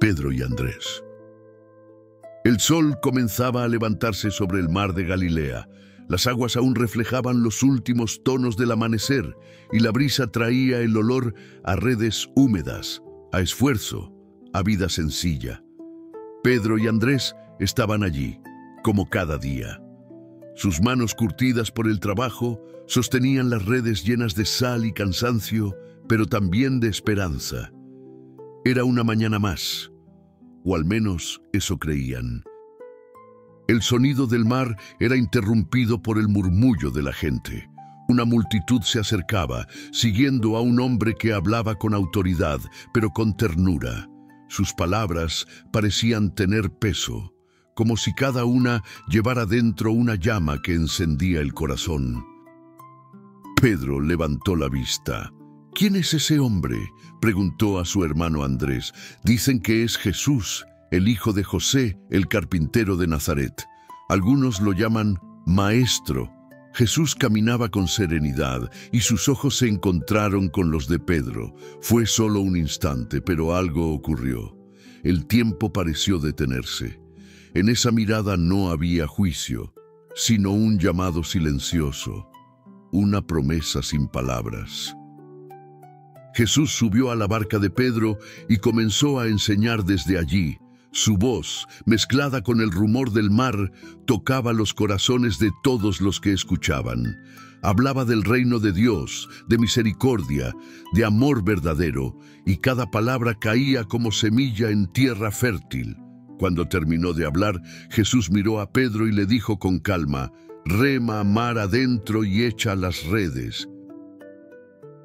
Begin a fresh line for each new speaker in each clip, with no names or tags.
Pedro y Andrés. El sol comenzaba a levantarse sobre el mar de Galilea. Las aguas aún reflejaban los últimos tonos del amanecer y la brisa traía el olor a redes húmedas, a esfuerzo, a vida sencilla. Pedro y Andrés estaban allí, como cada día. Sus manos curtidas por el trabajo sostenían las redes llenas de sal y cansancio, pero también de esperanza. Era una mañana más, o al menos eso creían. El sonido del mar era interrumpido por el murmullo de la gente. Una multitud se acercaba, siguiendo a un hombre que hablaba con autoridad, pero con ternura. Sus palabras parecían tener peso, como si cada una llevara dentro una llama que encendía el corazón. Pedro levantó la vista. «¿Quién es ese hombre?», preguntó a su hermano Andrés. «Dicen que es Jesús, el hijo de José, el carpintero de Nazaret. Algunos lo llaman Maestro». Jesús caminaba con serenidad y sus ojos se encontraron con los de Pedro. Fue solo un instante, pero algo ocurrió. El tiempo pareció detenerse. En esa mirada no había juicio, sino un llamado silencioso, una promesa sin palabras. Jesús subió a la barca de Pedro y comenzó a enseñar desde allí. Su voz, mezclada con el rumor del mar, tocaba los corazones de todos los que escuchaban. Hablaba del reino de Dios, de misericordia, de amor verdadero, y cada palabra caía como semilla en tierra fértil. Cuando terminó de hablar, Jesús miró a Pedro y le dijo con calma: «Rema mar adentro y echa las redes».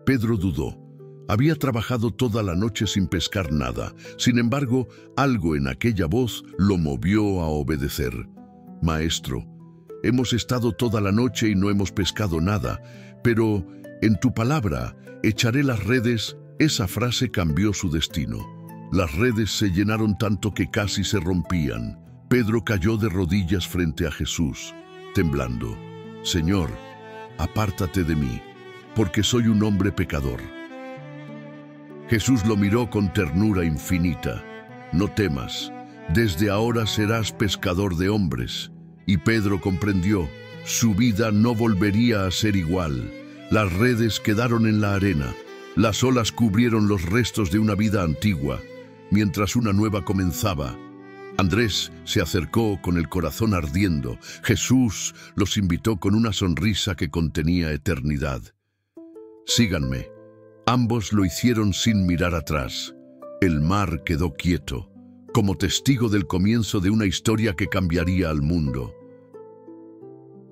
Pedro dudó. Había trabajado toda la noche sin pescar nada. Sin embargo, algo en aquella voz lo movió a obedecer. «Maestro, hemos estado toda la noche y no hemos pescado nada, pero en tu palabra, echaré las redes». Esa frase cambió su destino. Las redes se llenaron tanto que casi se rompían. Pedro cayó de rodillas frente a Jesús, temblando. «Señor, apártate de mí, porque soy un hombre pecador». Jesús lo miró con ternura infinita. «No temas, desde ahora serás pescador de hombres». Y Pedro comprendió, su vida no volvería a ser igual. Las redes quedaron en la arena, las olas cubrieron los restos de una vida antigua, mientras una nueva comenzaba. Andrés se acercó con el corazón ardiendo. Jesús los invitó con una sonrisa que contenía eternidad. «Síganme». Ambos lo hicieron sin mirar atrás. El mar quedó quieto, como testigo del comienzo de una historia que cambiaría al mundo.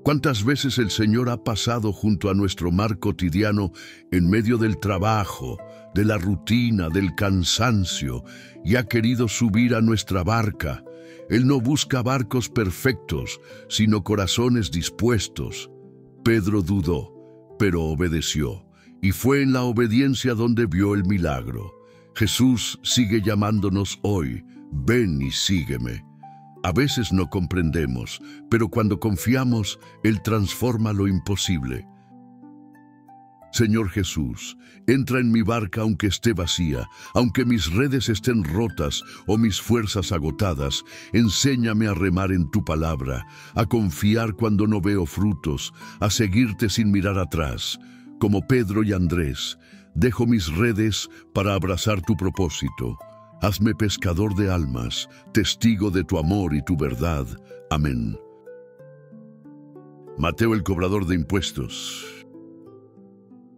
¿Cuántas veces el Señor ha pasado junto a nuestro mar cotidiano en medio del trabajo, de la rutina, del cansancio, y ha querido subir a nuestra barca? Él no busca barcos perfectos, sino corazones dispuestos. Pedro dudó, pero obedeció. Y fue en la obediencia donde vio el milagro. Jesús sigue llamándonos hoy: «Ven y sígueme». A veces no comprendemos, pero cuando confiamos, Él transforma lo imposible. Señor Jesús, entra en mi barca aunque esté vacía, aunque mis redes estén rotas o mis fuerzas agotadas. Enséñame a remar en tu palabra, a confiar cuando no veo frutos, a seguirte sin mirar atrás. Como Pedro y Andrés, dejo mis redes para abrazar tu propósito. Hazme pescador de almas, testigo de tu amor y tu verdad. Amén. Mateo, el cobrador de impuestos.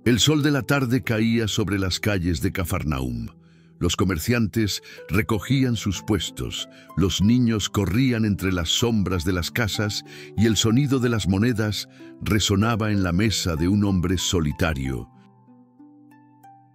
El sol de la tarde caía sobre las calles de Cafarnaúm. Los comerciantes recogían sus puestos, los niños corrían entre las sombras de las casas y el sonido de las monedas resonaba en la mesa de un hombre solitario.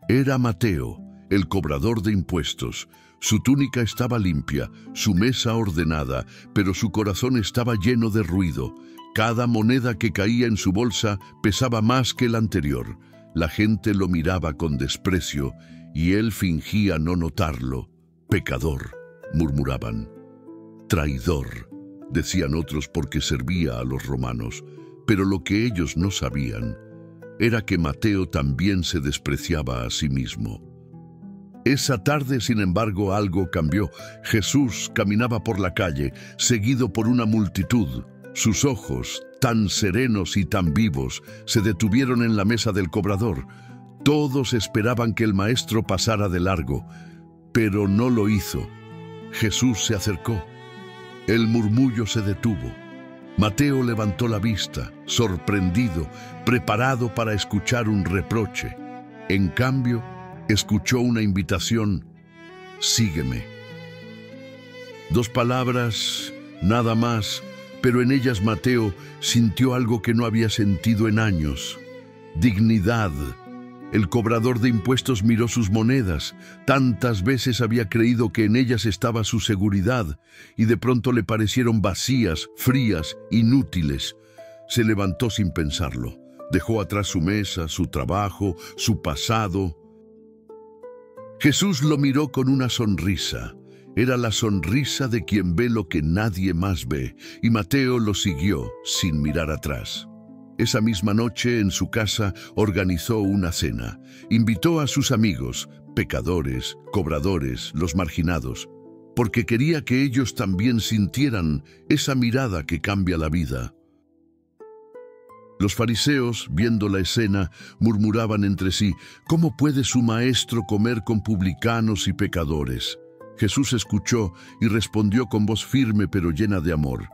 Era Mateo, el cobrador de impuestos. Su túnica estaba limpia, su mesa ordenada, pero su corazón estaba lleno de ruido. Cada moneda que caía en su bolsa pesaba más que la anterior. La gente lo miraba con desprecio y él fingía no notarlo. «Pecador», murmuraban. «Traidor», decían otros porque servía a los romanos. Pero lo que ellos no sabían era que Mateo también se despreciaba a sí mismo. Esa tarde, sin embargo, algo cambió. Jesús caminaba por la calle, seguido por una multitud. Sus ojos, tan serenos y tan vivos, se detuvieron en la mesa del cobrador. Todos esperaban que el maestro pasara de largo, pero no lo hizo. Jesús se acercó. El murmullo se detuvo. Mateo levantó la vista, sorprendido, preparado para escuchar un reproche. En cambio, escuchó una invitación: sígueme. 2 palabras, nada más, pero en ellas Mateo sintió algo que no había sentido en años: dignidad. El cobrador de impuestos miró sus monedas. Tantas veces había creído que en ellas estaba su seguridad, y de pronto le parecieron vacías, frías, inútiles. Se levantó sin pensarlo. Dejó atrás su mesa, su trabajo, su pasado. Jesús lo miró con una sonrisa. Era la sonrisa de quien ve lo que nadie más ve, y Mateo lo siguió sin mirar atrás. Esa misma noche, en su casa, organizó una cena. Invitó a sus amigos, pecadores, cobradores, los marginados, porque quería que ellos también sintieran esa mirada que cambia la vida. Los fariseos, viendo la escena, murmuraban entre sí: ¿cómo puede su maestro comer con publicanos y pecadores? Jesús escuchó y respondió con voz firme pero llena de amor: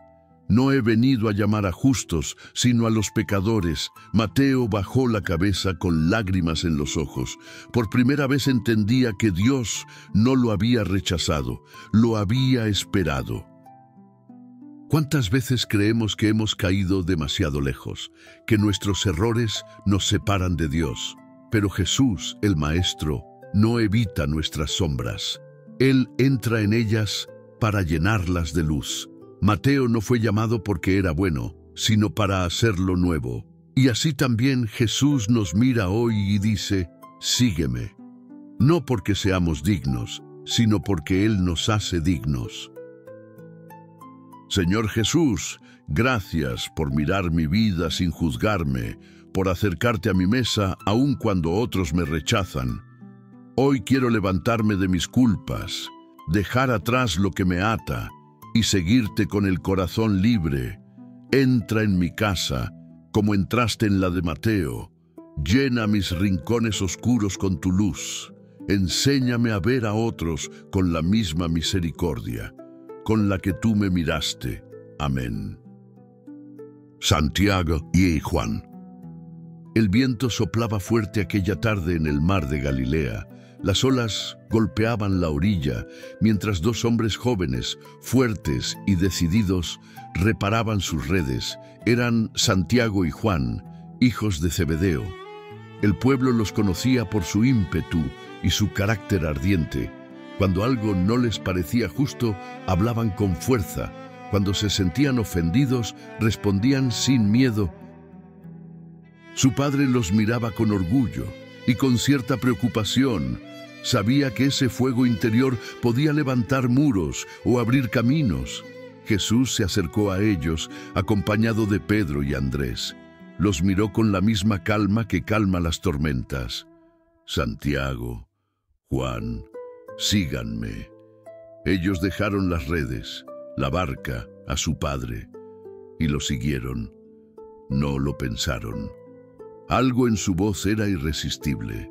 no he venido a llamar a justos, sino a los pecadores. Mateo bajó la cabeza con lágrimas en los ojos. Por primera vez entendía que Dios no lo había rechazado, lo había esperado. ¿Cuántas veces creemos que hemos caído demasiado lejos, que nuestros errores nos separan de Dios? Pero Jesús, el Maestro, no evita nuestras sombras. Él entra en ellas para llenarlas de luz. Mateo no fue llamado porque era bueno, sino para hacerlo nuevo. Y así también Jesús nos mira hoy y dice: sígueme. No porque seamos dignos, sino porque Él nos hace dignos. Señor Jesús, gracias por mirar mi vida sin juzgarme, por acercarte a mi mesa aun cuando otros me rechazan. Hoy quiero levantarme de mis culpas, dejar atrás lo que me ata y seguirte con el corazón libre. Entra en mi casa, como entraste en la de Mateo. Llena mis rincones oscuros con tu luz. Enséñame a ver a otros con la misma misericordia con la que tú me miraste. Amén. Santiago y Juan. El viento soplaba fuerte aquella tarde en el mar de Galilea. Las olas golpeaban la orilla, mientras 2 hombres jóvenes, fuertes y decididos, reparaban sus redes. Eran Santiago y Juan, hijos de Zebedeo. El pueblo los conocía por su ímpetu y su carácter ardiente. Cuando algo no les parecía justo, hablaban con fuerza. Cuando se sentían ofendidos, respondían sin miedo. Su padre los miraba con orgullo y con cierta preocupación. Sabía que ese fuego interior podía levantar muros o abrir caminos. Jesús se acercó a ellos, acompañado de Pedro y Andrés. Los miró con la misma calma que calma las tormentas. Santiago, Juan, síganme. Ellos dejaron las redes, la barca, a su padre, y lo siguieron. No lo pensaron. Algo en su voz era irresistible.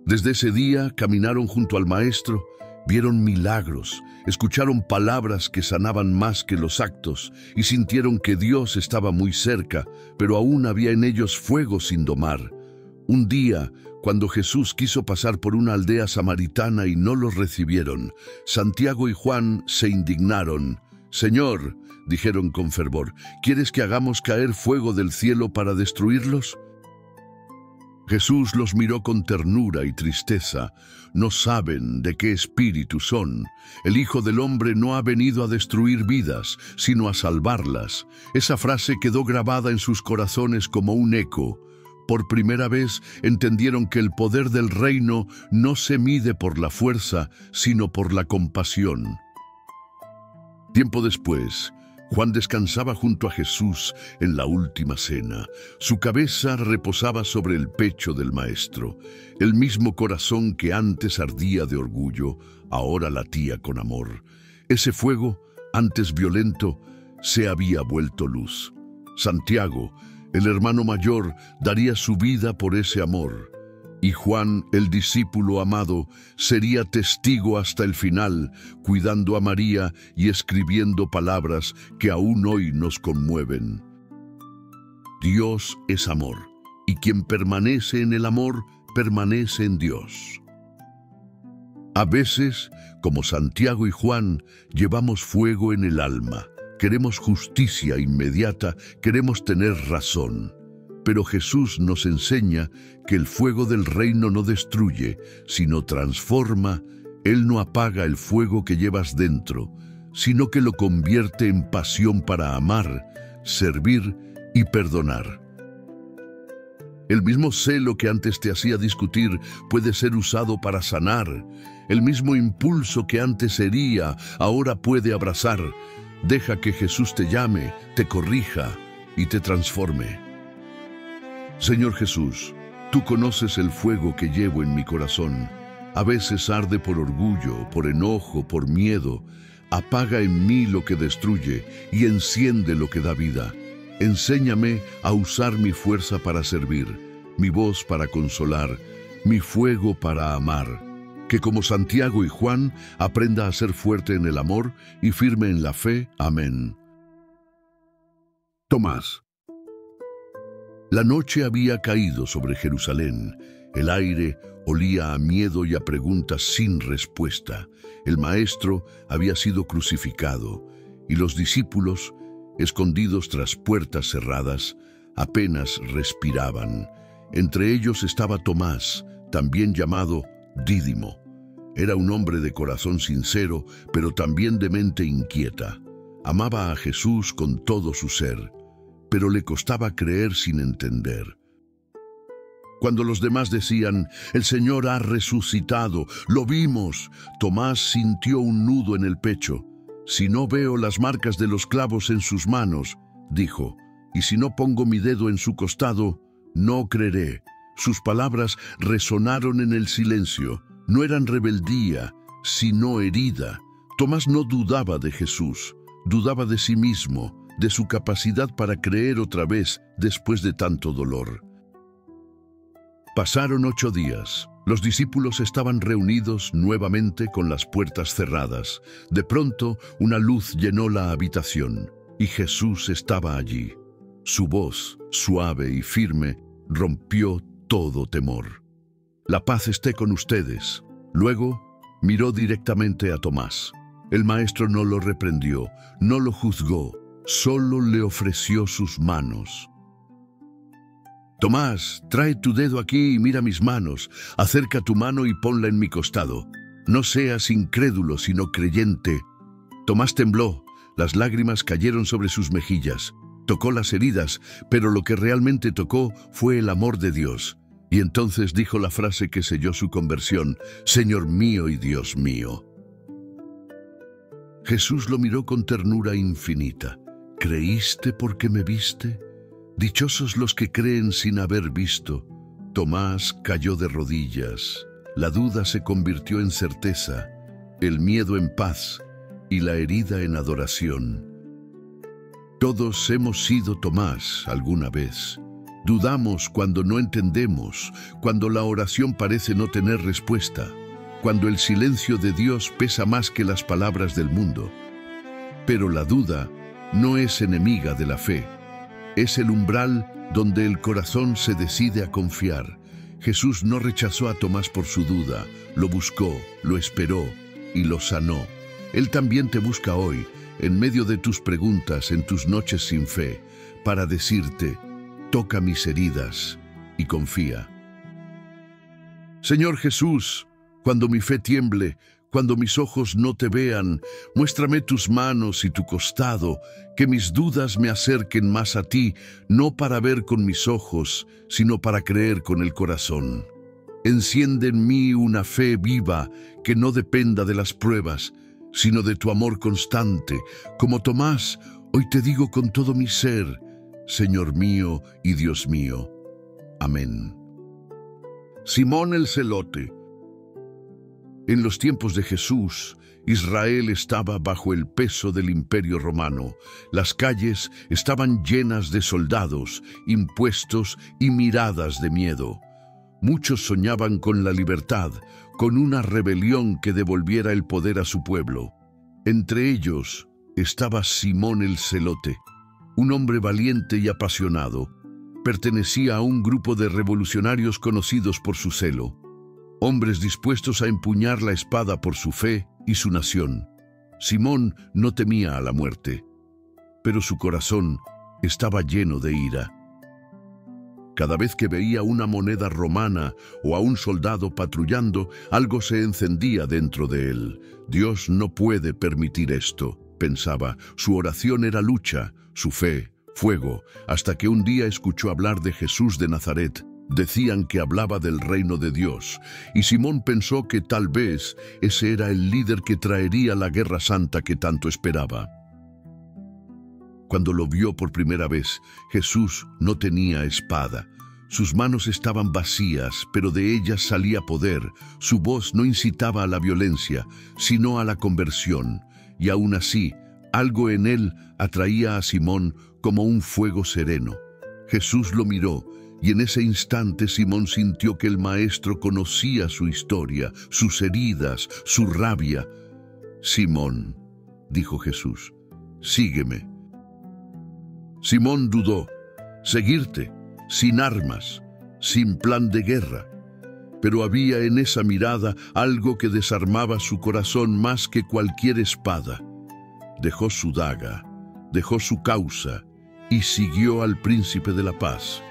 Desde ese día caminaron junto al Maestro, vieron milagros, escucharon palabras que sanaban más que los actos y sintieron que Dios estaba muy cerca, pero aún había en ellos fuego sin domar. Un día, cuando Jesús quiso pasar por una aldea samaritana y no los recibieron, Santiago y Juan se indignaron. «Señor», dijeron con fervor, «¿quieres que hagamos caer fuego del cielo para destruirlos?» Jesús los miró con ternura y tristeza. «No saben de qué espíritu son. El Hijo del Hombre no ha venido a destruir vidas, sino a salvarlas». Esa frase quedó grabada en sus corazones como un eco. Por primera vez entendieron que el poder del reino no se mide por la fuerza, sino por la compasión. Tiempo después, Juan descansaba junto a Jesús en la última cena. Su cabeza reposaba sobre el pecho del Maestro. El mismo corazón que antes ardía de orgullo, ahora latía con amor. Ese fuego, antes violento, se había vuelto luz. Santiago, el hermano mayor, daría su vida por ese amor. Y Juan, el discípulo amado, sería testigo hasta el final, cuidando a María y escribiendo palabras que aún hoy nos conmueven. Dios es amor, y quien permanece en el amor, permanece en Dios. A veces, como Santiago y Juan, llevamos fuego en el alma. Queremos justicia inmediata, queremos tener razón. Pero Jesús nos enseña que el fuego del reino no destruye, sino transforma. Él no apaga el fuego que llevas dentro, sino que lo convierte en pasión para amar, servir y perdonar. El mismo celo que antes te hacía discutir puede ser usado para sanar. El mismo impulso que antes hería, ahora puede abrazar. Deja que Jesús te llame, te corrija y te transforme. Señor Jesús, tú conoces el fuego que llevo en mi corazón. A veces arde por orgullo, por enojo, por miedo. Apaga en mí lo que destruye y enciende lo que da vida. Enséñame a usar mi fuerza para servir, mi voz para consolar, mi fuego para amar. Que como Santiago y Juan aprenda a ser fuerte en el amor y firme en la fe. Amén. Tomás. La noche había caído sobre Jerusalén. El aire olía a miedo y a preguntas sin respuesta. El Maestro había sido crucificado y los discípulos, escondidos tras puertas cerradas, apenas respiraban. Entre ellos estaba Tomás, también llamado Dídimo. Era un hombre de corazón sincero, pero también de mente inquieta. Amaba a Jesús con todo su ser, pero le costaba creer sin entender. Cuando los demás decían, «El Señor ha resucitado, lo vimos», Tomás sintió un nudo en el pecho. «Si no veo las marcas de los clavos en sus manos», dijo, «y si no pongo mi dedo en su costado, no creeré». Sus palabras resonaron en el silencio. No eran rebeldía, sino herida. Tomás no dudaba de Jesús, dudaba de sí mismo, de su capacidad para creer otra vez después de tanto dolor. Pasaron 8 días. Los discípulos estaban reunidos nuevamente con las puertas cerradas. De pronto, una luz llenó la habitación, y Jesús estaba allí. Su voz, suave y firme, rompió todo temor. «La paz esté con ustedes». Luego, miró directamente a Tomás. El Maestro no lo reprendió, no lo juzgó, solo le ofreció sus manos. «Tomás, trae tu dedo aquí y mira mis manos. Acerca tu mano y ponla en mi costado. No seas incrédulo, sino creyente». Tomás tembló, las lágrimas cayeron sobre sus mejillas. Tocó las heridas, pero lo que realmente tocó fue el amor de Dios. Y entonces dijo la frase que selló su conversión: «Señor mío y Dios mío». Jesús lo miró con ternura infinita. «¿Creíste porque me viste? Dichosos los que creen sin haber visto». Tomás cayó de rodillas. La duda se convirtió en certeza, el miedo en paz y la herida en adoración. Todos hemos sido Tomás alguna vez. Dudamos cuando no entendemos, cuando la oración parece no tener respuesta, cuando el silencio de Dios pesa más que las palabras del mundo. Pero la duda no es enemiga de la fe. Es el umbral donde el corazón se decide a confiar. Jesús no rechazó a Tomás por su duda, lo buscó, lo esperó y lo sanó. Él también te busca hoy, en medio de tus preguntas, en tus noches sin fe, para decirte: «Toca mis heridas y confía». Señor Jesús, cuando mi fe tiemble, cuando mis ojos no te vean, muéstrame tus manos y tu costado, que mis dudas me acerquen más a ti, no para ver con mis ojos, sino para creer con el corazón. Enciende en mí una fe viva que no dependa de las pruebas, sino de tu amor constante. Como Tomás, Hoy te digo con todo mi ser, Señor mío y Dios mío. Amén. Simón el Celote. En los tiempos de Jesús, Israel estaba bajo el peso del Imperio Romano. Las calles estaban llenas de soldados, impuestos y miradas de miedo. Muchos soñaban con la libertad, con una rebelión que devolviera el poder a su pueblo. Entre ellos estaba Simón el Celote, un hombre valiente y apasionado. Pertenecía a un grupo de revolucionarios conocidos por su celo, hombres dispuestos a empuñar la espada por su fe y su nación. Simón no temía a la muerte, pero su corazón estaba lleno de ira. Cada vez que veía una moneda romana o a un soldado patrullando, algo se encendía dentro de él. Dios no puede permitir esto, pensaba. Su oración era lucha, su fe, fuego, hasta que un día escuchó hablar de Jesús de Nazaret. Decían que hablaba del reino de Dios, y Simón pensó que tal vez ese era el líder que traería la guerra santa que tanto esperaba. Cuando lo vio por primera vez, Jesús no tenía espada. Sus manos estaban vacías, pero de ellas salía poder. Su voz no incitaba a la violencia, sino a la conversión. Y aún así, algo en él atraía a Simón como un fuego sereno. Jesús lo miró, y en ese instante Simón sintió que el Maestro conocía su historia, sus heridas, su rabia. «Simón», dijo Jesús, «sígueme». Simón dudó. Seguirte, sin armas, sin plan de guerra. Pero había en esa mirada algo que desarmaba su corazón más que cualquier espada. Dejó su daga, dejó su causa y siguió al Príncipe de la Paz.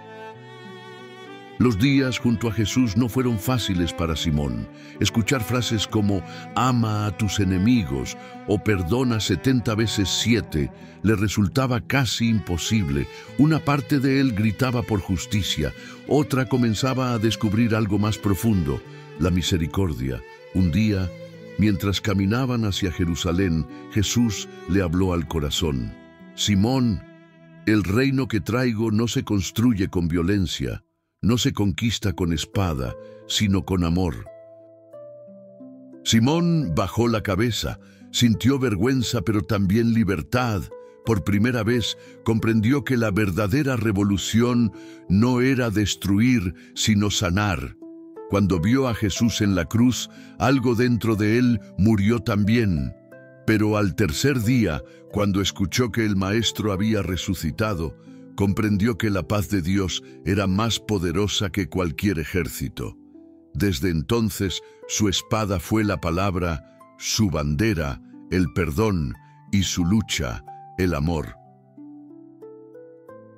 Los días junto a Jesús no fueron fáciles para Simón. Escuchar frases como «ama a tus enemigos» o «perdona 70 veces 7» le resultaba casi imposible. Una parte de él gritaba por justicia, otra comenzaba a descubrir algo más profundo, la misericordia. Un día, mientras caminaban hacia Jerusalén, Jesús le habló al corazón. «Simón, el reino que traigo no se construye con violencia, no se conquista con espada, sino con amor». Simón bajó la cabeza, sintió vergüenza pero también libertad. Por primera vez comprendió que la verdadera revolución no era destruir, sino sanar. Cuando vio a Jesús en la cruz, algo dentro de él murió también. Pero al tercer día, cuando escuchó que el Maestro había resucitado, comprendió que la paz de Dios era más poderosa que cualquier ejército. Desde entonces, su espada fue la palabra, su bandera, el perdón, y su lucha, el amor.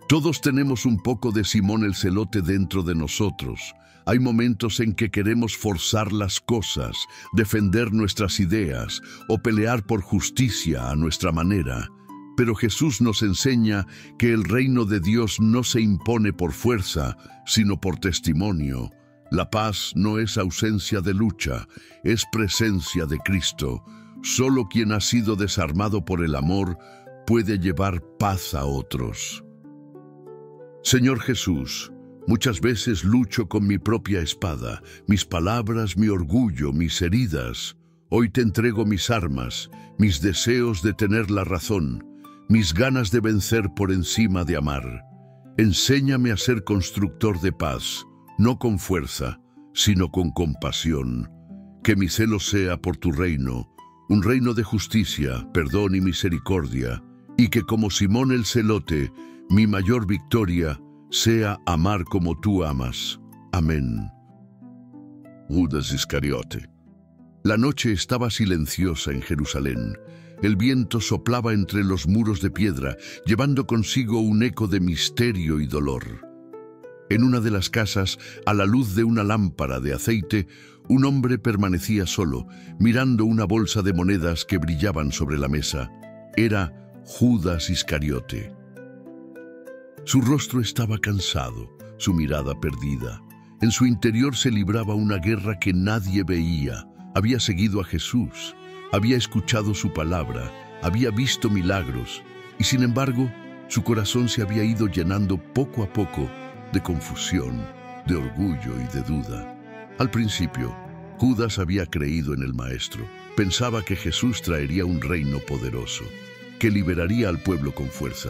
Todos tenemos un poco de Simón el Celote dentro de nosotros. Hay momentos en que queremos forzar las cosas, defender nuestras ideas o pelear por justicia a nuestra manera. Pero Jesús nos enseña que el reino de Dios no se impone por fuerza, sino por testimonio. La paz no es ausencia de lucha, es presencia de Cristo. Solo quien ha sido desarmado por el amor puede llevar paz a otros. Señor Jesús, muchas veces lucho con mi propia espada, mis palabras, mi orgullo, mis heridas. Hoy te entrego mis armas, mis deseos de tener la razón, mis ganas de vencer por encima de amar. Enséñame a ser constructor de paz, no con fuerza, sino con compasión. Que mi celo sea por tu reino, un reino de justicia, perdón y misericordia, y que como Simón el Celote, mi mayor victoria sea amar como tú amas. Amén. Judas Iscariote. La noche estaba silenciosa en Jerusalén. El viento soplaba entre los muros de piedra, llevando consigo un eco de misterio y dolor. En una de las casas, a la luz de una lámpara de aceite, un hombre permanecía solo, mirando una bolsa de monedas que brillaban sobre la mesa. Era Judas Iscariote. Su rostro estaba cansado, su mirada perdida. En su interior se libraba una guerra que nadie veía. Había seguido a Jesús, había escuchado su palabra, había visto milagros, Y sin embargo, su corazón se había ido llenando poco a poco de confusión, de orgullo y de duda. Al principio, Judas había creído en el Maestro. Pensaba que Jesús traería un reino poderoso, que liberaría al pueblo con fuerza.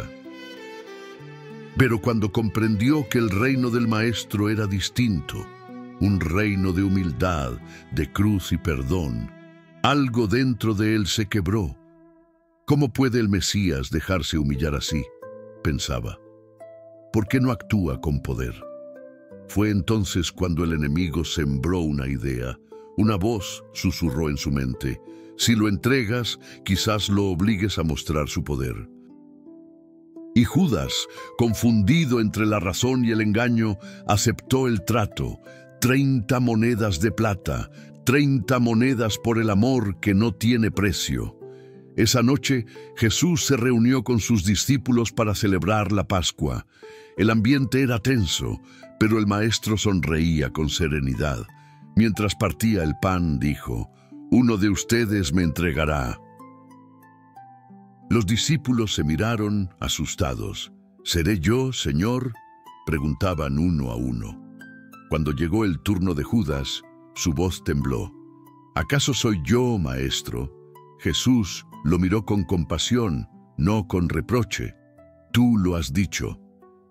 Pero cuando comprendió que el reino del Maestro era distinto, un reino de humildad, de cruz y perdón, algo dentro de él se quebró. ¿Cómo puede el Mesías dejarse humillar así?, pensaba. ¿Por qué no actúa con poder? Fue entonces cuando el enemigo sembró una idea. Una voz susurró en su mente: si lo entregas, quizás lo obligues a mostrar su poder. Y Judas, confundido entre la razón y el engaño, aceptó el trato: 30 monedas de plata, 30 monedas por el amor que no tiene precio. Esa noche, Jesús se reunió con sus discípulos para celebrar la Pascua. El ambiente era tenso, pero el Maestro sonreía con serenidad. Mientras partía el pan, dijo: uno de ustedes me entregará. Los discípulos se miraron asustados. ¿Seré yo, Señor?, preguntaban uno a uno. Cuando llegó el turno de Judas, su voz tembló. ¿Acaso soy yo, Maestro? Jesús lo miró con compasión, no con reproche. Tú lo has dicho.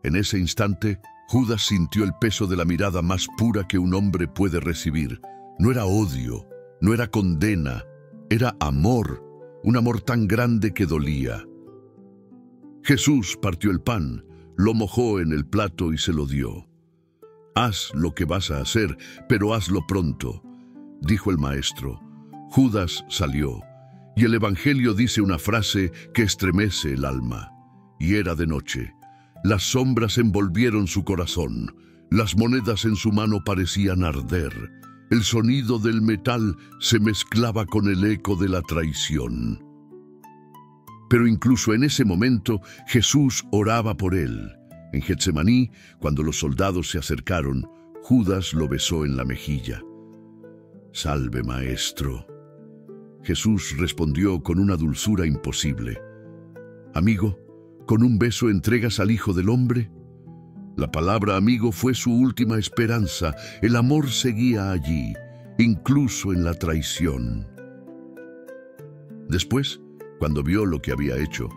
En ese instante, Judas sintió el peso de la mirada más pura que un hombre puede recibir. No era odio, no era condena, era amor, un amor tan grande que dolía. Jesús partió el pan, lo mojó en el plato y se lo dio. Haz lo que vas a hacer, pero hazlo pronto, dijo el Maestro. Judas salió, y el Evangelio dice una frase que estremece el alma. Y era de noche. Las sombras envolvieron su corazón. Las monedas en su mano parecían arder. El sonido del metal se mezclaba con el eco de la traición. Pero incluso en ese momento, Jesús oraba por él. En Getsemaní, cuando los soldados se acercaron, Judas lo besó en la mejilla. «Salve, Maestro». Jesús respondió con una dulzura imposible. «Amigo, ¿con un beso entregas al Hijo del Hombre?». La palabra amigo fue su última esperanza. El amor seguía allí, incluso en la traición. Después, cuando vio lo que había hecho,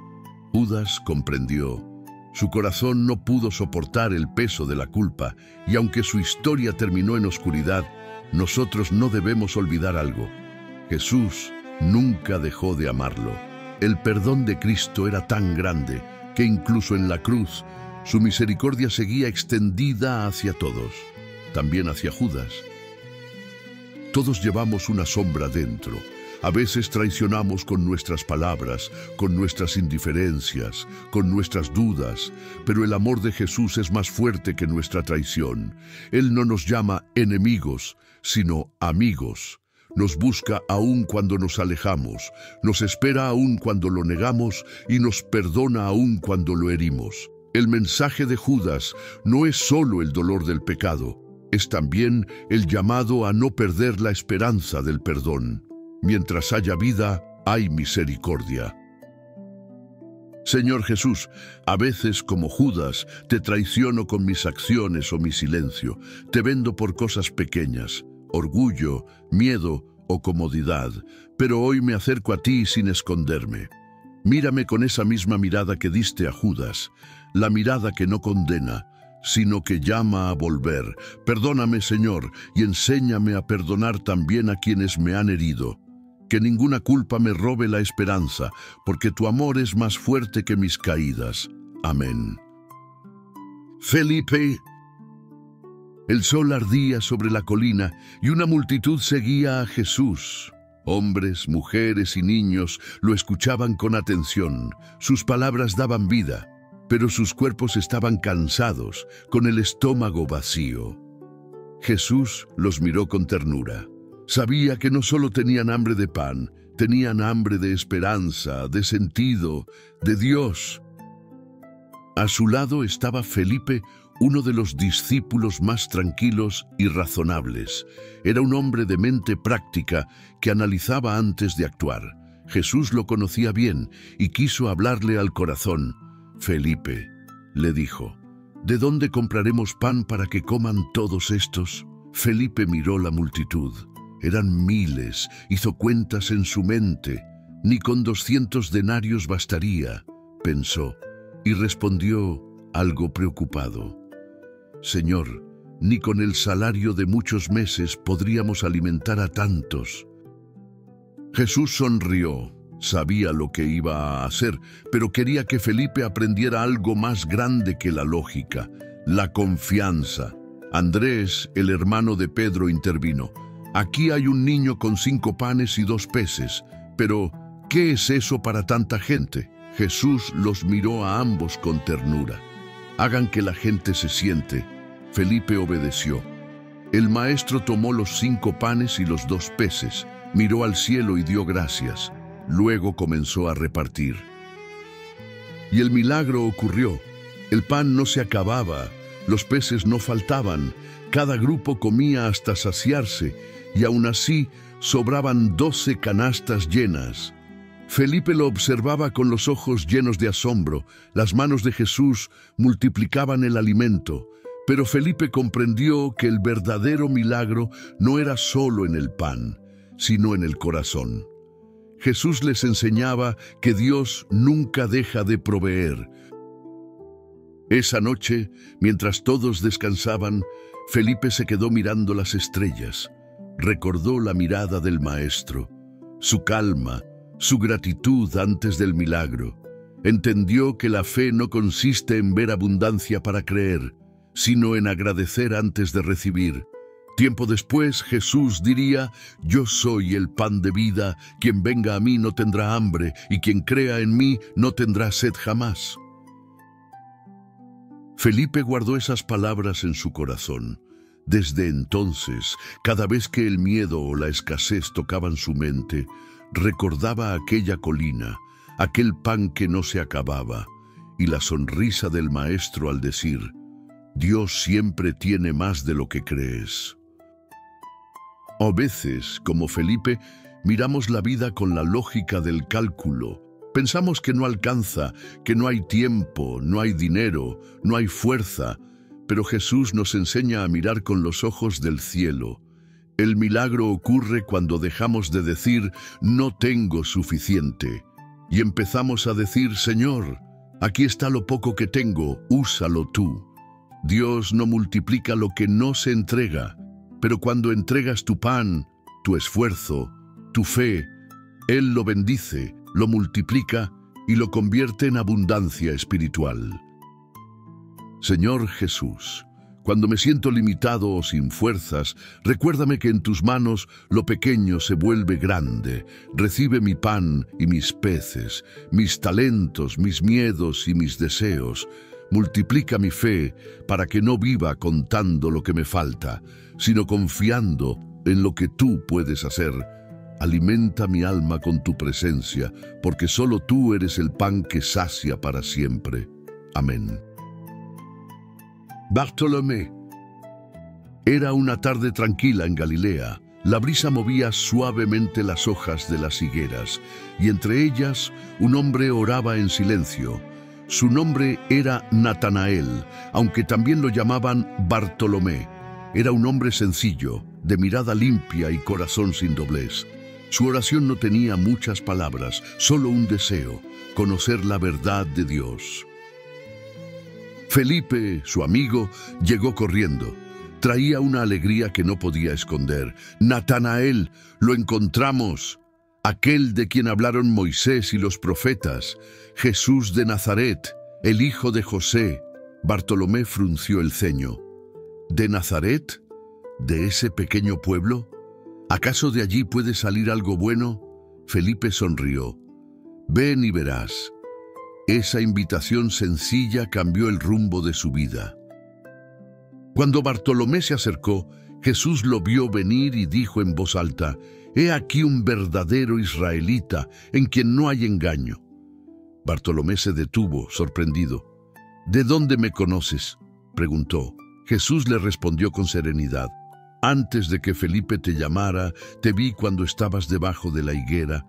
Judas comprendió. Su corazón no pudo soportar el peso de la culpa, y aunque su historia terminó en oscuridad, nosotros no debemos olvidar algo. Jesús nunca dejó de amarlo. El perdón de Cristo era tan grande que incluso en la cruz, su misericordia seguía extendida hacia todos, también hacia Judas. Todos llevamos una sombra dentro. A veces traicionamos con nuestras palabras, con nuestras indiferencias, con nuestras dudas, pero el amor de Jesús es más fuerte que nuestra traición. Él no nos llama enemigos, sino amigos. Nos busca aún cuando nos alejamos, nos espera aún cuando lo negamos y nos perdona aún cuando lo herimos. El mensaje de Judas no es solo el dolor del pecado, es también el llamado a no perder la esperanza del perdón. Mientras haya vida, hay misericordia. Señor Jesús, a veces como Judas te traiciono con mis acciones o mi silencio. Te vendo por cosas pequeñas, orgullo, miedo o comodidad, pero hoy me acerco a ti sin esconderme. Mírame con esa misma mirada que diste a Judas, la mirada que no condena, sino que llama a volver. Perdóname, Señor, y enséñame a perdonar también a quienes me han herido. Que ninguna culpa me robe la esperanza, porque tu amor es más fuerte que mis caídas. Amén. Felipe. El sol ardía sobre la colina y una multitud seguía a Jesús. Hombres, mujeres y niños lo escuchaban con atención. Sus palabras daban vida, pero sus cuerpos estaban cansados, con el estómago vacío. Jesús los miró con ternura. Sabía que no solo tenían hambre de pan, tenían hambre de esperanza, de sentido, de Dios. A su lado estaba Felipe, uno de los discípulos más tranquilos y razonables. Era un hombre de mente práctica que analizaba antes de actuar. Jesús lo conocía bien y quiso hablarle al corazón. «Felipe», le dijo, «¿de dónde compraremos pan para que coman todos estos?» Felipe miró la multitud. Eran miles, hizo cuentas en su mente. Ni con 200 denarios bastaría, pensó, y respondió algo preocupado. «Señor, ni con el salario de muchos meses podríamos alimentar a tantos». Jesús sonrió. Sabía lo que iba a hacer, pero quería que Felipe aprendiera algo más grande que la lógica, la confianza. Andrés, el hermano de Pedro, intervino. «Aquí hay un niño con 5 panes y 2 peces, pero ¿qué es eso para tanta gente?» Jesús los miró a ambos con ternura. «Hagan que la gente se siente». Felipe obedeció. El maestro tomó los 5 panes y los 2 peces, miró al cielo y dio gracias. Luego comenzó a repartir. Y el milagro ocurrió. El pan no se acababa, los peces no faltaban, cada grupo comía hasta saciarse, y aún así sobraban 12 canastas llenas. Felipe lo observaba con los ojos llenos de asombro. Las manos de Jesús multiplicaban el alimento. Pero Felipe comprendió que el verdadero milagro no era solo en el pan, sino en el corazón. Jesús les enseñaba que Dios nunca deja de proveer. Esa noche, mientras todos descansaban, Felipe se quedó mirando las estrellas. Recordó la mirada del Maestro, su calma, su gratitud antes del milagro. Entendió que la fe no consiste en ver abundancia para creer, sino en agradecer antes de recibir. Tiempo después, Jesús diría: «Yo soy el pan de vida, quien venga a mí no tendrá hambre, y quien crea en mí no tendrá sed jamás». Felipe guardó esas palabras en su corazón. Desde entonces, cada vez que el miedo o la escasez tocaban su mente, recordaba aquella colina, aquel pan que no se acababa, y la sonrisa del Maestro al decir: «Dios siempre tiene más de lo que crees». A veces, como Felipe, miramos la vida con la lógica del cálculo. Pensamos que no alcanza, que no hay tiempo, no hay dinero, no hay fuerza, pero Jesús nos enseña a mirar con los ojos del cielo. El milagro ocurre cuando dejamos de decir «no tengo suficiente» y empezamos a decir «Señor, aquí está lo poco que tengo, úsalo tú». Dios no multiplica lo que no se entrega, pero cuando entregas tu pan, tu esfuerzo, tu fe, Él lo bendice, lo multiplica y lo convierte en abundancia espiritual. Señor Jesús, cuando me siento limitado o sin fuerzas, recuérdame que en tus manos lo pequeño se vuelve grande. Recibe mi pan y mis peces, mis talentos, mis miedos y mis deseos. Multiplica mi fe para que no viva contando lo que me falta, sino confiando en lo que tú puedes hacer. Alimenta mi alma con tu presencia, porque solo tú eres el pan que sacia para siempre. Amén. Bartolomé. Era una tarde tranquila en Galilea. La brisa movía suavemente las hojas de las higueras, y entre ellas un hombre oraba en silencio. Su nombre era Natanael, aunque también lo llamaban Bartolomé. Era un hombre sencillo, de mirada limpia y corazón sin doblez. Su oración no tenía muchas palabras, solo un deseo: conocer la verdad de Dios. Felipe, su amigo, llegó corriendo. Traía una alegría que no podía esconder. «Natanael, lo encontramos, aquel de quien hablaron Moisés y los profetas, Jesús de Nazaret, el hijo de José». Bartolomé frunció el ceño. «¿De Nazaret? ¿De ese pequeño pueblo? ¿Acaso de allí puede salir algo bueno?». Felipe sonrió. «Ven y verás». Esa invitación sencilla cambió el rumbo de su vida. Cuando Bartolomé se acercó, Jesús lo vio venir y dijo en voz alta: «He aquí un verdadero israelita, en quien no hay engaño». Bartolomé se detuvo, sorprendido. «¿De dónde me conoces?», preguntó. Jesús le respondió con serenidad: «Antes de que Felipe te llamara, te vi cuando estabas debajo de la higuera.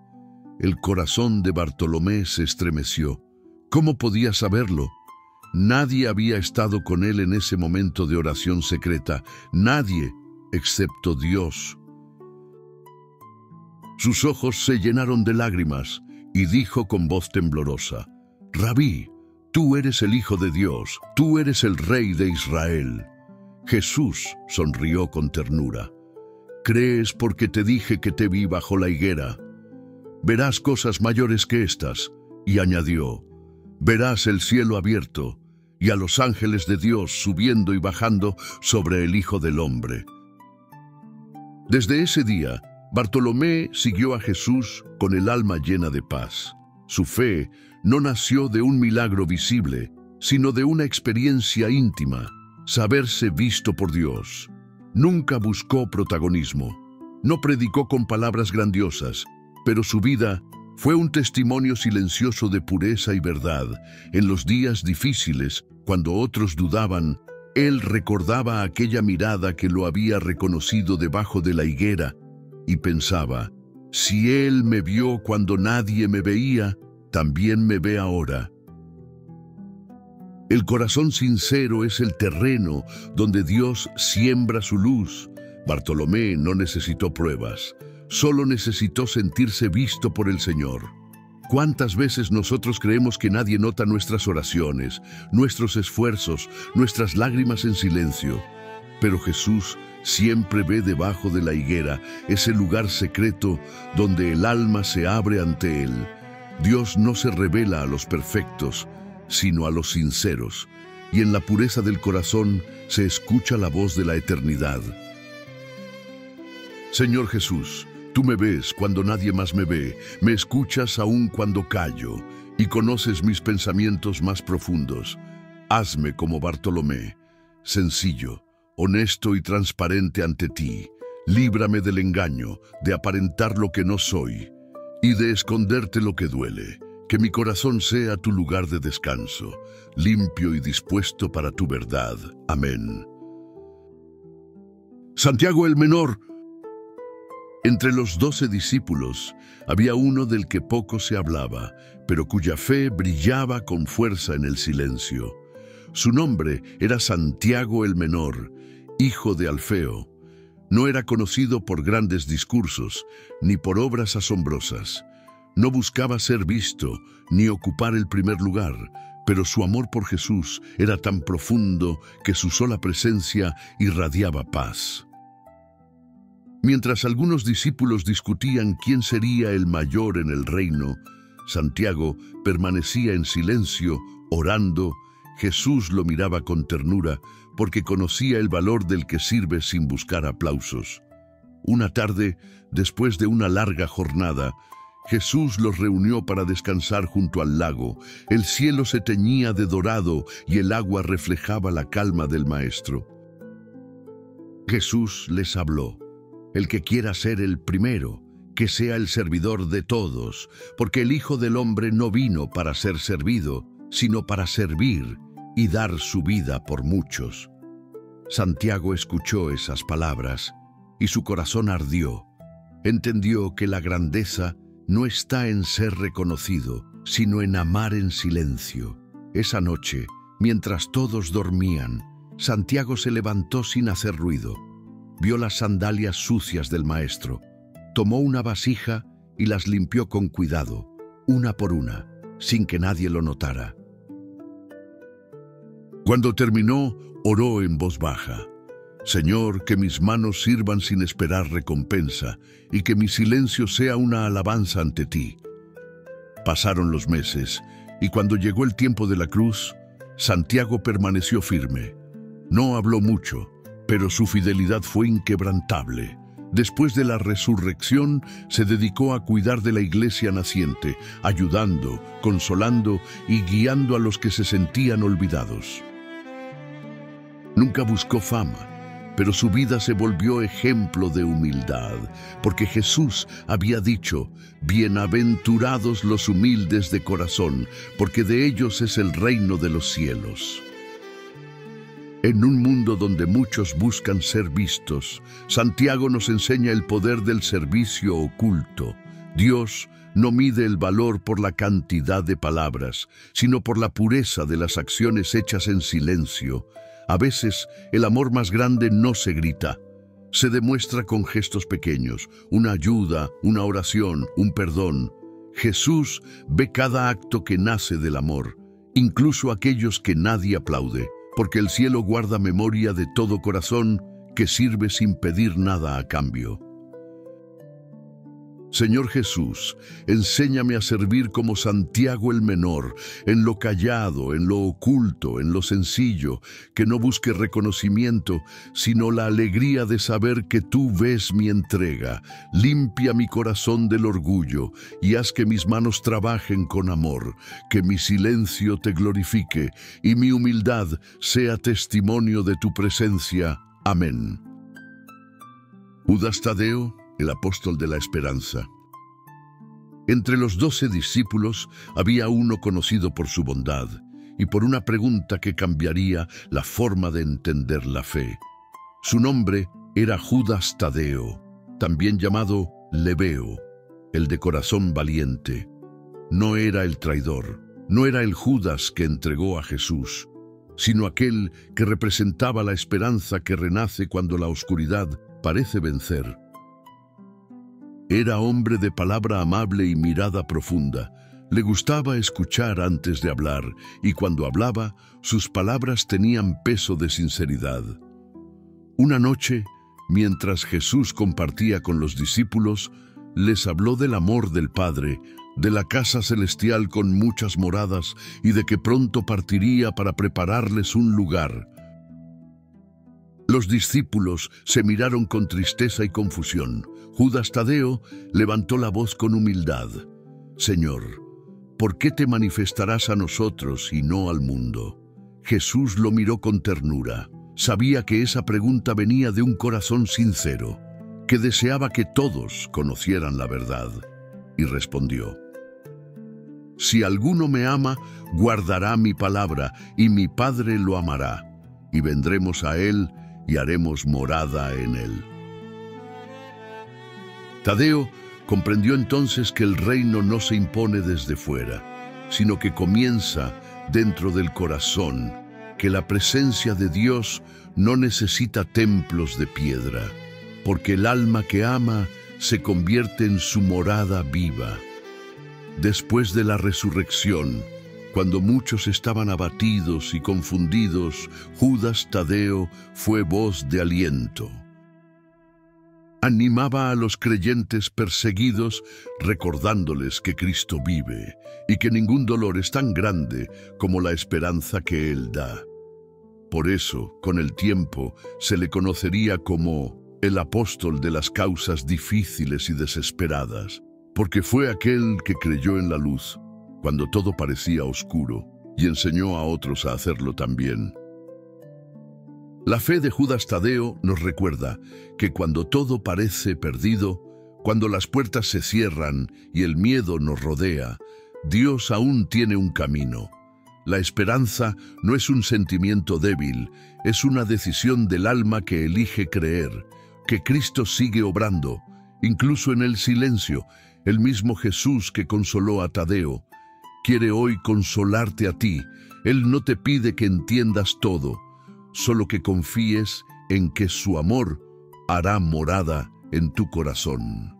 El corazón de Bartolomé se estremeció. ¿Cómo podía saberlo? Nadie había estado con él en ese momento de oración secreta. Nadie, excepto Dios. Sus ojos se llenaron de lágrimas y dijo con voz temblorosa: «Rabí, tú eres el Hijo de Dios, tú eres el Rey de Israel». Jesús sonrió con ternura. «¿Crees porque te dije que te vi bajo la higuera? Verás cosas mayores que estas». Y añadió: «Verás el cielo abierto y a los ángeles de Dios subiendo y bajando sobre el Hijo del Hombre». Desde ese día, Bartolomé siguió a Jesús con el alma llena de paz. Su fe no nació de un milagro visible, sino de una experiencia íntima, saberse visto por Dios. Nunca buscó protagonismo, no predicó con palabras grandiosas, pero su vida fue un testimonio silencioso de pureza y verdad. En los días difíciles, cuando otros dudaban, él recordaba aquella mirada que lo había reconocido debajo de la higuera y pensaba: si él me vio cuando nadie me veía, también me ve ahora. El corazón sincero es el terreno donde Dios siembra su luz. Bartolomé no necesitó pruebas, solo necesitó sentirse visto por el Señor. ¿Cuántas veces nosotros creemos que nadie nota nuestras oraciones, nuestros esfuerzos, nuestras lágrimas en silencio? Pero Jesús siempre ve debajo de la higuera, ese lugar secreto donde el alma se abre ante Él. Dios no se revela a los perfectos, sino a los sinceros, y en la pureza del corazón se escucha la voz de la eternidad. Señor Jesús, tú me ves cuando nadie más me ve, me escuchas aún cuando callo, y conoces mis pensamientos más profundos. Hazme como Bartolomé, sencillo, honesto y transparente ante ti. Líbrame del engaño, de aparentar lo que no soy, y de esconderte lo que duele. Que mi corazón sea tu lugar de descanso, limpio y dispuesto para tu verdad. Amén. Santiago el Menor. Entre los 12 discípulos había uno del que poco se hablaba, pero cuya fe brillaba con fuerza en el silencio. Su nombre era Santiago el Menor, hijo de Alfeo. No era conocido por grandes discursos, ni por obras asombrosas. No buscaba ser visto, ni ocupar el primer lugar, pero su amor por Jesús era tan profundo que su sola presencia irradiaba paz. Mientras algunos discípulos discutían quién sería el mayor en el reino, Santiago permanecía en silencio, orando. Jesús lo miraba con ternura, porque conocía el valor del que sirve sin buscar aplausos. Una tarde, después de una larga jornada, Jesús los reunió para descansar junto al lago. El cielo se teñía de dorado y el agua reflejaba la calma del Maestro. Jesús les habló: el que quiera ser el primero, que sea el servidor de todos, porque el Hijo del Hombre no vino para ser servido, sino para servir y dar su vida por muchos. Santiago escuchó esas palabras y su corazón ardió. Entendió que la grandeza no está en ser reconocido, sino en amar en silencio. Esa noche, mientras todos dormían, Santiago se levantó sin hacer ruido. Vio las sandalias sucias del Maestro. Tomó una vasija y las limpió con cuidado, una por una, sin que nadie lo notara. Cuando terminó, oró en voz baja: Señor, que mis manos sirvan sin esperar recompensa, y que mi silencio sea una alabanza ante ti. Pasaron los meses, y cuando llegó el tiempo de la cruz, Santiago permaneció firme. No habló mucho, pero su fidelidad fue inquebrantable. Después de la resurrección, se dedicó a cuidar de la iglesia naciente, ayudando, consolando y guiando a los que se sentían olvidados. Nunca buscó fama, pero su vida se volvió ejemplo de humildad, porque Jesús había dicho: bienaventurados los humildes de corazón, porque de ellos es el reino de los cielos. En un mundo donde muchos buscan ser vistos, Santiago nos enseña el poder del servicio oculto. Dios no mide el valor por la cantidad de palabras, sino por la pureza de las acciones hechas en silencio. A veces, el amor más grande no se grita. Se demuestra con gestos pequeños, una ayuda, una oración, un perdón. Jesús ve cada acto que nace del amor, incluso aquellos que nadie aplaude, porque el cielo guarda memoria de todo corazón que sirve sin pedir nada a cambio. Señor Jesús, enséñame a servir como Santiago el Menor, en lo callado, en lo oculto, en lo sencillo, que no busque reconocimiento, sino la alegría de saber que tú ves mi entrega. Limpia mi corazón del orgullo y haz que mis manos trabajen con amor, que mi silencio te glorifique y mi humildad sea testimonio de tu presencia. Amén. Judas Tadeo, el apóstol de la esperanza. Entre los 12 discípulos había uno conocido por su bondad y por una pregunta que cambiaría la forma de entender la fe. Su nombre era Judas Tadeo, también llamado Lebeo, el de corazón valiente. No era el traidor, no era el Judas que entregó a Jesús, sino aquel que representaba la esperanza que renace cuando la oscuridad parece vencer. Era hombre de palabra amable y mirada profunda. Le gustaba escuchar antes de hablar, y cuando hablaba, sus palabras tenían peso de sinceridad. Una noche, mientras Jesús compartía con los discípulos, les habló del amor del Padre, de la casa celestial con muchas moradas y de que pronto partiría para prepararles un lugar. Los discípulos se miraron con tristeza y confusión. Judas Tadeo levantó la voz con humildad. Señor, ¿por qué te manifestarás a nosotros y no al mundo? Jesús lo miró con ternura. Sabía que esa pregunta venía de un corazón sincero, que deseaba que todos conocieran la verdad. Y respondió: Si alguno me ama, guardará mi palabra, y mi Padre lo amará, y vendremos a él y haremos morada en él. Tadeo comprendió entonces que el reino no se impone desde fuera, sino que comienza dentro del corazón, que la presencia de Dios no necesita templos de piedra, porque el alma que ama se convierte en su morada viva. Después de la resurrección, cuando muchos estaban abatidos y confundidos, Judas Tadeo fue voz de aliento. Animaba a los creyentes perseguidos, recordándoles que Cristo vive y que ningún dolor es tan grande como la esperanza que Él da. Por eso, con el tiempo, se le conocería como el apóstol de las causas difíciles y desesperadas, porque fue aquel que creyó en la luz cuando todo parecía oscuro y enseñó a otros a hacerlo también. La fe de Judas Tadeo nos recuerda que cuando todo parece perdido, cuando las puertas se cierran y el miedo nos rodea, Dios aún tiene un camino. La esperanza no es un sentimiento débil, es una decisión del alma que elige creer, que Cristo sigue obrando, incluso en el silencio. El mismo Jesús que consoló a Tadeo quiere hoy consolarte a ti. Él no te pide que entiendas todo, solo que confíes en que su amor hará morada en tu corazón.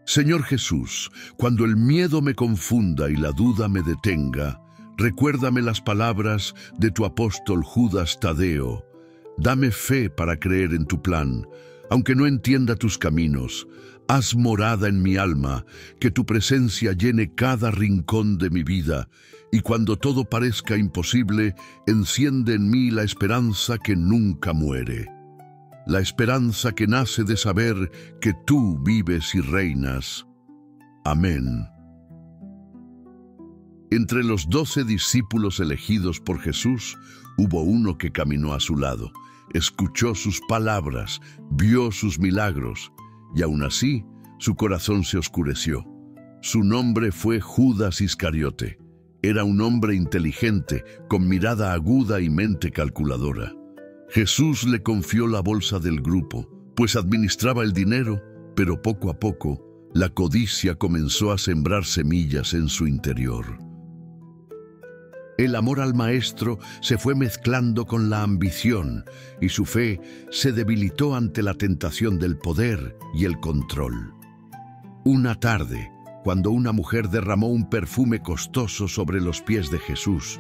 Señor Jesús, cuando el miedo me confunda y la duda me detenga, recuérdame las palabras de tu apóstol Judas Tadeo. Dame fe para creer en tu plan, aunque no entienda tus caminos. Haz morada en mi alma, que tu presencia llene cada rincón de mi vida, y cuando todo parezca imposible, enciende en mí la esperanza que nunca muere. La esperanza que nace de saber que tú vives y reinas. Amén. Entre los 12 discípulos elegidos por Jesús, hubo uno que caminó a su lado, escuchó sus palabras, vio sus milagros, y aún así su corazón se oscureció. Su nombre fue Judas Iscariote. Era un hombre inteligente, con mirada aguda y mente calculadora. Jesús le confió la bolsa del grupo, pues administraba el dinero, pero poco a poco La codicia comenzó a sembrar semillas en su interior. El amor al Maestro se fue mezclando con la ambición y su fe se debilitó ante la tentación del poder y el control. Una tarde, cuando una mujer derramó un perfume costoso sobre los pies de Jesús,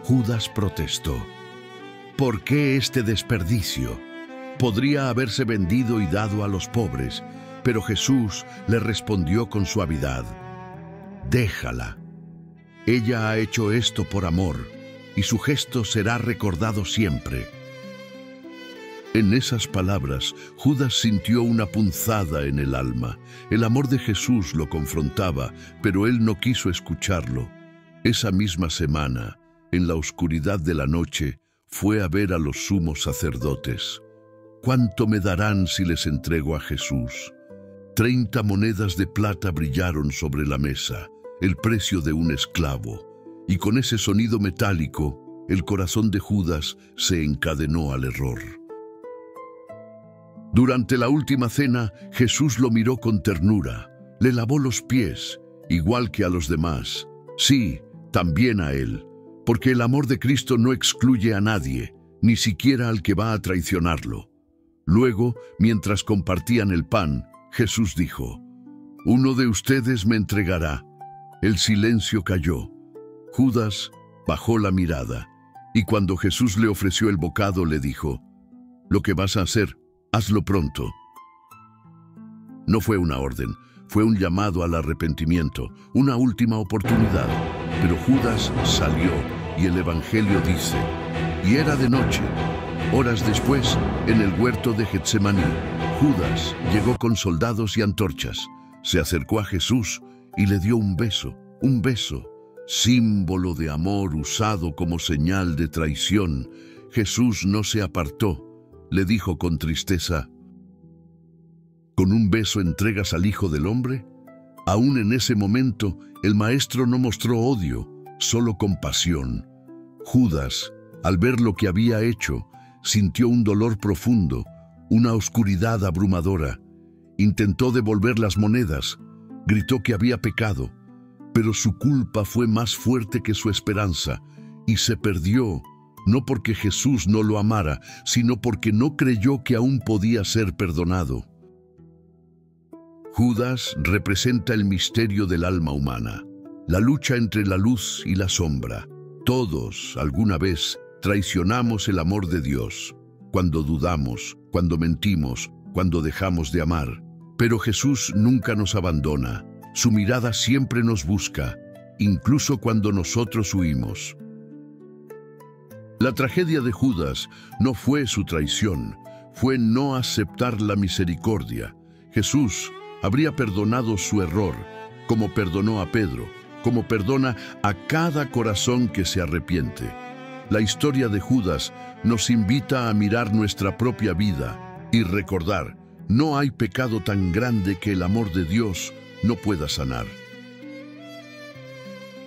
Judas protestó. ¿Por qué este desperdicio? Podría haberse vendido y dado a los pobres, pero Jesús le respondió con suavidad: déjala. Ella ha hecho esto por amor, y su gesto será recordado siempre. En esas palabras, Judas sintió una punzada en el alma. El amor de Jesús lo confrontaba, pero él no quiso escucharlo. Esa misma semana, en la oscuridad de la noche, fue a ver a los sumos sacerdotes. ¿Cuánto me darán si les entrego a Jesús? 30 monedas de plata brillaron sobre la mesa, el precio de un esclavo, y con ese sonido metálico, el corazón de Judas se encadenó al error. Durante la última cena, Jesús lo miró con ternura, le lavó los pies, igual que a los demás. Sí, también a él, porque el amor de Cristo no excluye a nadie, ni siquiera al que va a traicionarlo. Luego, mientras compartían el pan, Jesús dijo: uno de ustedes me entregará. El silencio cayó. Judas bajó la mirada, y cuando Jesús le ofreció el bocado, le dijo: lo que vas a hacer, hazlo pronto. No fue una orden, fue un llamado al arrepentimiento, una última oportunidad. Pero Judas salió, y el Evangelio dice: y era de noche. Horas después, en el huerto de Getsemaní, Judas llegó con soldados y antorchas. Se acercó a Jesús y le dio un beso, símbolo de amor usado como señal de traición. Jesús no se apartó, le dijo con tristeza: ¿con un beso entregas al Hijo del Hombre? Aún en ese momento, el Maestro no mostró odio, solo compasión. Judas, al ver lo que había hecho, sintió un dolor profundo, una oscuridad abrumadora. Intentó devolver las monedas, gritó que había pecado, pero su culpa fue más fuerte que su esperanza, y se perdió, no porque Jesús no lo amara, sino porque no creyó que aún podía ser perdonado. Judas representa el misterio del alma humana, la lucha entre la luz y la sombra. Todos, alguna vez, traicionamos el amor de Dios, cuando dudamos, cuando mentimos, cuando dejamos de amar. Pero Jesús nunca nos abandona. Su mirada siempre nos busca, incluso cuando nosotros huimos. La tragedia de Judas no fue su traición, fue no aceptar la misericordia. Jesús habría perdonado su error, como perdonó a Pedro, como perdona a cada corazón que se arrepiente. La historia de Judas nos invita a mirar nuestra propia vida y recordar: no hay pecado tan grande que el amor de Dios no pueda sanar.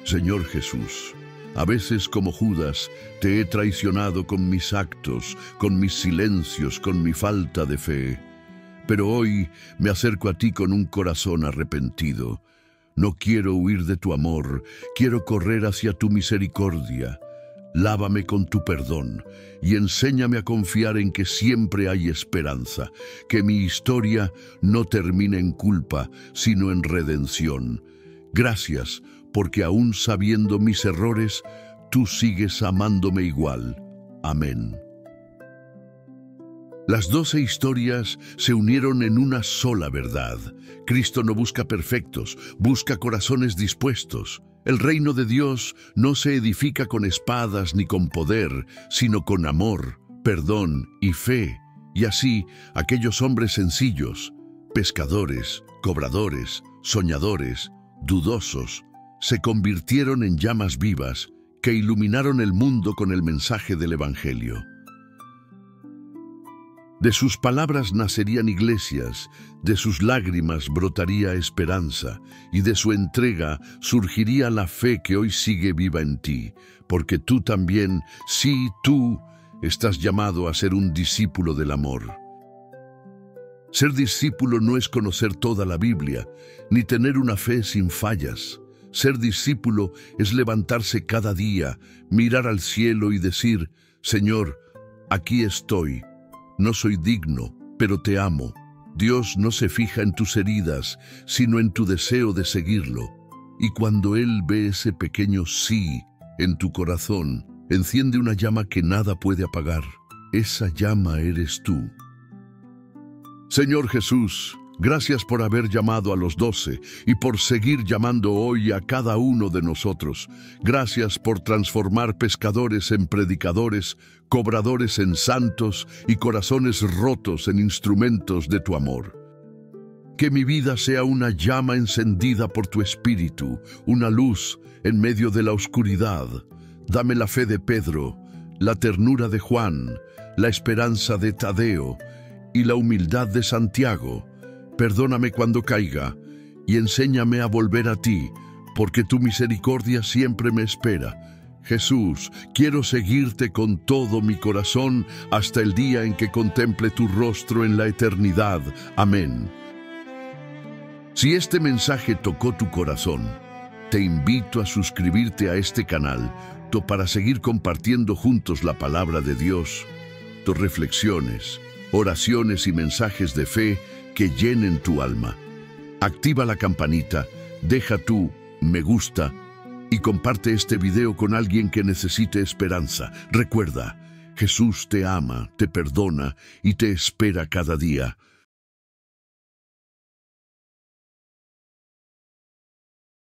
Señor Jesús, a veces como Judas te he traicionado con mis actos, con mis silencios, con mi falta de fe. Pero hoy me acerco a ti con un corazón arrepentido. No quiero huir de tu amor, quiero correr hacia tu misericordia. Lávame con tu perdón y enséñame a confiar en que siempre hay esperanza, que mi historia no termina en culpa, sino en redención. Gracias, porque aún sabiendo mis errores, tú sigues amándome igual. Amén. Las 12 historias se unieron en una sola verdad. Cristo no busca perfectos, busca corazones dispuestos. El reino de Dios no se edifica con espadas ni con poder, sino con amor, perdón y fe. Y así, aquellos hombres sencillos, pescadores, cobradores, soñadores, dudosos, se convirtieron en llamas vivas que iluminaron el mundo con el mensaje del Evangelio. De sus palabras nacerían iglesias, de sus lágrimas brotaría esperanza, y de su entrega surgiría la fe que hoy sigue viva en ti, porque tú también, sí, tú, estás llamado a ser un discípulo del amor. Ser discípulo no es conocer toda la Biblia, ni tener una fe sin fallas. Ser discípulo es levantarse cada día, mirar al cielo y decir: Señor, aquí estoy. No soy digno, pero te amo. Dios no se fija en tus heridas, sino en tu deseo de seguirlo. Y cuando Él ve ese pequeño sí en tu corazón, enciende una llama que nada puede apagar. Esa llama eres tú. Señor Jesús, gracias por haber llamado a los 12 y por seguir llamando hoy a cada uno de nosotros. Gracias por transformar pescadores en predicadores, cobradores en santos y corazones rotos en instrumentos de tu amor. Que mi vida sea una llama encendida por tu Espíritu, una luz en medio de la oscuridad. Dame la fe de Pedro, la ternura de Juan, la esperanza de Tadeo y la humildad de Santiago. Perdóname cuando caiga y enséñame a volver a ti, porque tu misericordia siempre me espera. Jesús, quiero seguirte con todo mi corazón hasta el día en que contemple tu rostro en la eternidad. Amén. Si este mensaje tocó tu corazón, te invito a suscribirte a este canal para seguir compartiendo juntos la palabra de Dios, tus reflexiones, oraciones y mensajes de fe que llenen tu alma. Activa la campanita, deja tu me gusta y comparte este video con alguien que necesite esperanza. Recuerda, Jesús te ama, te perdona y te espera cada día.